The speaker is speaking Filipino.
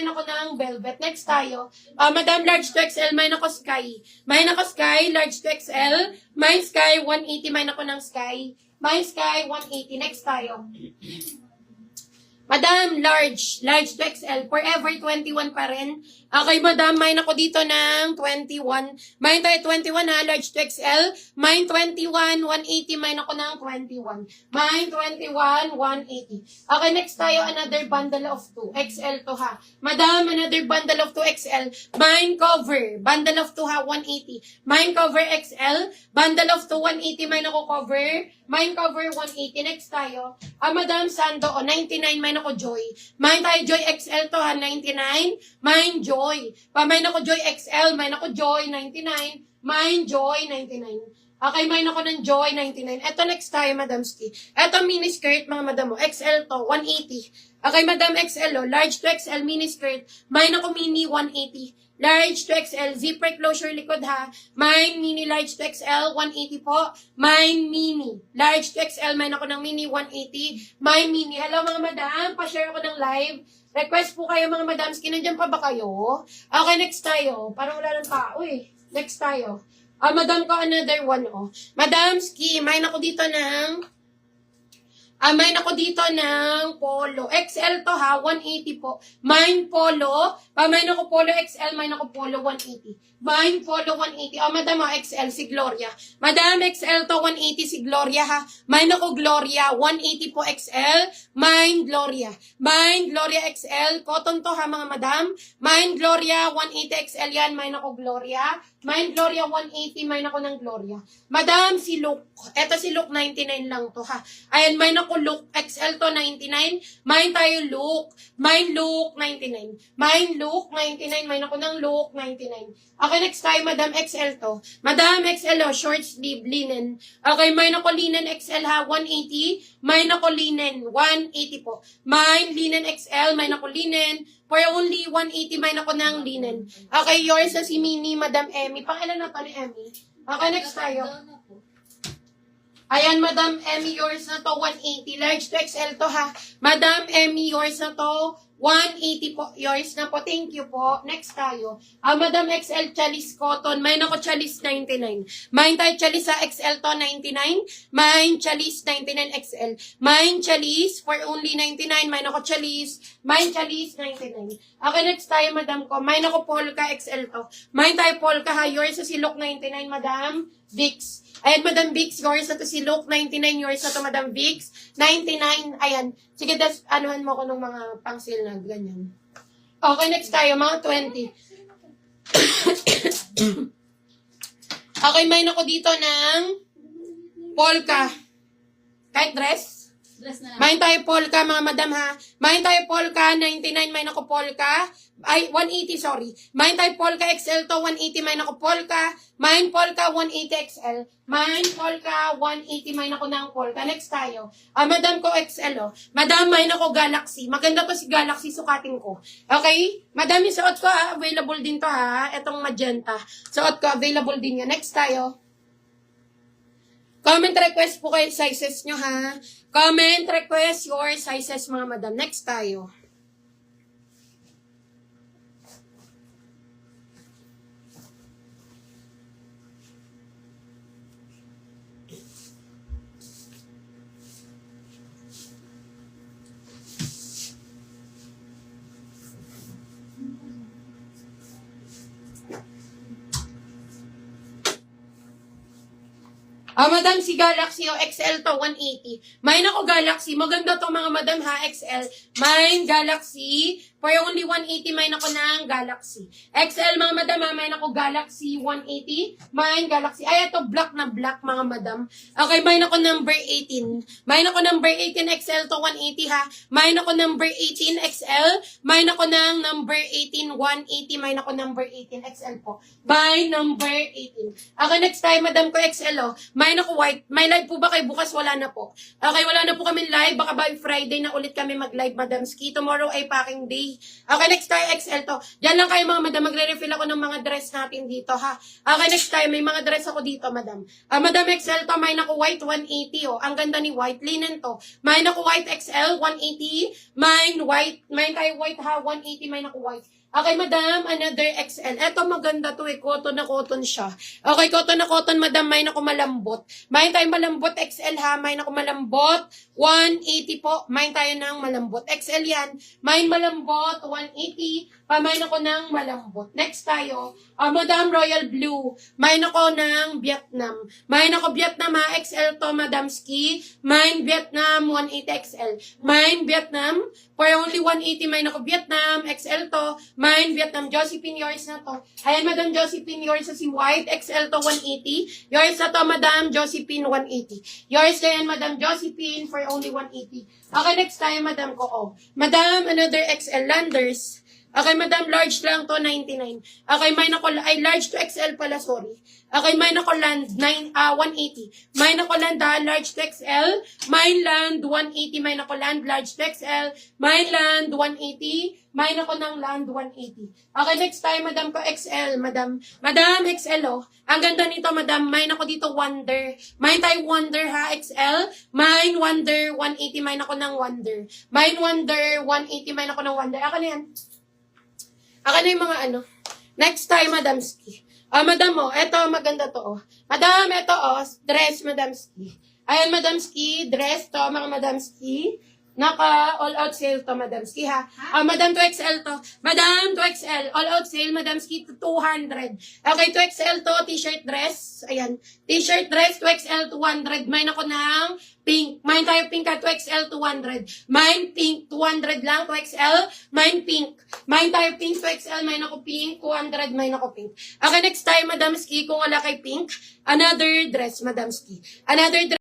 mine ako ng velvet. Next tayo. Madam, large to XL, mine ako sky. Mine ako sky, large to XL. Mine sky, 180, mine ako ng sky. Mine sky, 180. Next tayo. Madam, large to XL, forever 21 pa rin. Okay, madam, mine ako dito ng 21. Mine tayo 21 ha, large to XL. Mine 21, 180, mine ako ng 21. Mine 21, 180. Okay, next tayo, another bundle of 2. XL to ha. Madam, another bundle of 2 XL. Mine cover, bundle of 2 ha, 180. Mine cover XL, bundle of 2, 180, mine ako cover. Mine cover 180. Next tayo. Madam Sando, 99, mine ako Joy. Mine tayo Joy XL to ha, 99. Mine Joy. Mine ako Joy XL, mine ako Joy 99. Mine Joy 99. Okay, mine ako ng Joy 99. Ito next tayo, Madam Ski. Ito mini skirt, mga madam mo. XL to, 180. Okay, Madam XL, large to XL mini skirt. Mine ako mini 180. Large to XL, zipper closure likod ha. Mine mini large to XL, 180 po. Mine mini. Large to XL, mine ako ng mini, 180. Mine mini. Hello mga madam, pa-share ako ng live. Request po kayo mga madam, nandiyan pa ba kayo? Okay, next tayo. Parang wala ng tao eh. Next tayo. Madam ko, another one oh. Madam Ski, mine ako dito ng... mine ako dito ng polo. XL to ha, 180 po. Mine polo. Mine ako polo XL, mine ako polo 180. Mine polo 180. Madam XL si Gloria. Madam XL to 180 si Gloria ha. Mine ako Gloria, 180 po XL. Mine Gloria. Mine Gloria XL. Cotton to ha mga madam. Mine Gloria, 180 XL yan. Mine ako Gloria. Mine Gloria 180, mine ako ng Gloria. Madam, si Luke. Eto si Luke, 99 lang to ha. Ayan, mine ako Luke. XL to 99. Mine tayo Luke. Mine Luke 99. Mine Luke 99. Mine ako ng Luke 99. Okay, next tayo, Madam XL to. Madam XL, short sleeve, linen. Okay, mine ako linen XL ha, 180. Mine ako linen, 180 po. Mine linen XL, mine ako linen. For only 180, mine ako ng linen. Okay, yours na si Mini, Madam Emmy. Pangilan na to ni Emmy. Okay, next tayo. Ayan, Madam Emmy, yours na to, 180. Large to XL to ha. Madam Emmy, yours na to, 180 po. Yours na po. Thank you po. Next tayo. Madam XL Chalice Cotton. Mine ako Chalice 99. Mine tayo Chalice sa XL to 99. Mine Chalice 99 XL. Mine Chalice for only 99. Mine ako Chalice. Mine Chalice 99. Okay, next tayo, Madam ko. Mine ako Polka XL to. Mine tayo Polka ha. Yours sa si Look 99, Madam Vix. Ayan, Madam Vix, yours na to si Luke, 99, yours na to, Madam Vix, 99, ayan. Sige, anuhan mo ko ng mga pang-sale na ganyan. Okay, next tayo, mga 20. Okay, mine ako dito ng polka. Kahit dress? Dress na lang. Mine tayo polka, mga madam ha. Mine tayo polka, 99, mine ako polka. Ay, 180, sorry. Mine tayo polka XL to, 180, mine ako polka. Mine polka, 180 XL. Mine polka, 180, mine ako ng polka. Next tayo. Madam ko XL, oh. Madam, mine ako Galaxy. Maganda to si Galaxy, sukatin ko. Okay? Madam, yung suot ko, available din to, ha? Itong magenta. Suot ko, available din yan. Next tayo. Comment request po kayo sizes nyo, ha? Comment request your sizes, mga madam. Next tayo. Madam, si Galaxy, XL to, 180. Mine ako Galaxy. Maganda to mga madam ha, XL. Mine Galaxy. For only 180, mine ako ng Galaxy. XL mga madam ha, mine ako Galaxy, 180. Mine Galaxy. Ay, ito black na black mga madam. Okay, mine ako number 18. Mine ako number 18, XL to, 180 ha. Mine ako number 18, XL. Mine ako ng number 18, 180. Mine ako number 18, XL po. By number 18. Okay, next time, madam ko XL, oh. Mine ako white. May live po ba kayo bukas? Wala na po. Okay, wala na po kami live. Baka by Friday na ulit kami mag-live, Madam Ski. Tomorrow ay packing day. Okay, next tayo, XL to. Diyan lang kayo mga madam, magre-refill ako ng mga dress natin dito, ha. Okay, next time, may mga dress ako dito, madam. Madam XL to, may naku white, 180, oh. Ang ganda ni white, linen to. May naku white XL, 180. Mine white, may tayo white ha, 180, may naku white. Okay, madam, another XL. Eto maganda to eh, cotton na cotton siya. Okay, cotton na cotton, madam, may naku malambot. May tayo malambot XL ha, may naku malambot, 180 po. May tayo ng malambot. XL yan, may malambot, 180. Pamain ako ng malambot. Next tayo, Madam Royal Blue. Main ako ng Vietnam. Main ako Vietnam ha, XL to, Madam Ski. Main Vietnam, 180 XL. Main Vietnam, for only 180, main ako Vietnam, XL to. Main Vietnam, Josephine, yours na to. Ayan, Madam Josephine, yours na si White, XL to, 180. Yours na to, Madam Josephine, 180. Yours na yan, Madam Josephine, for only 180. Okay, next time, Madam Coco. Madam, another XL, Landers. Okay, madam, large lang to, 99. Okay, may nako, ay large to XL pala, sorry. Okay, may nako land, 180. May nako land, large to XL. May land, 180. May nako land, large to XL. May land, 180. May nako ng land, 180. Okay, next time, madam ko, XL, madam. Madam, XL, oh. Ang ganda nito, madam. May nako dito, Wonder. May tayo Wonder, ha, XL. May Wonder, 180. May nako ng Wonder. May Wonder, 180. May nako ng Wonder. Ako na yan. Ako na yung mga ano. Next time, Madam Ski. Madam, oh, eto, maganda to, oh. Madam, eto, oh, dress, Madam Ski. Ayan, Madam Ski, dress to, mga Madam Ski. Naka all-out sale to, Madam Ski, ha? Madam, 2XL to. Madam, 2XL. All-out sale, Madam Ski, to 200. Okay, 2XL to, t-shirt dress. Ayan. T-shirt dress, 2XL, 200. May ako ng pink. Mine tayo pink ka, 2XL, 200. Mine pink, 200 lang, 2XL. Mine pink. Mine tayo pink, 2XL. Mine ako pink, 200. Mine ako pink. Okay, next time, Madam Ski, kung wala kay pink, another dress, Madam Ski. Another dress.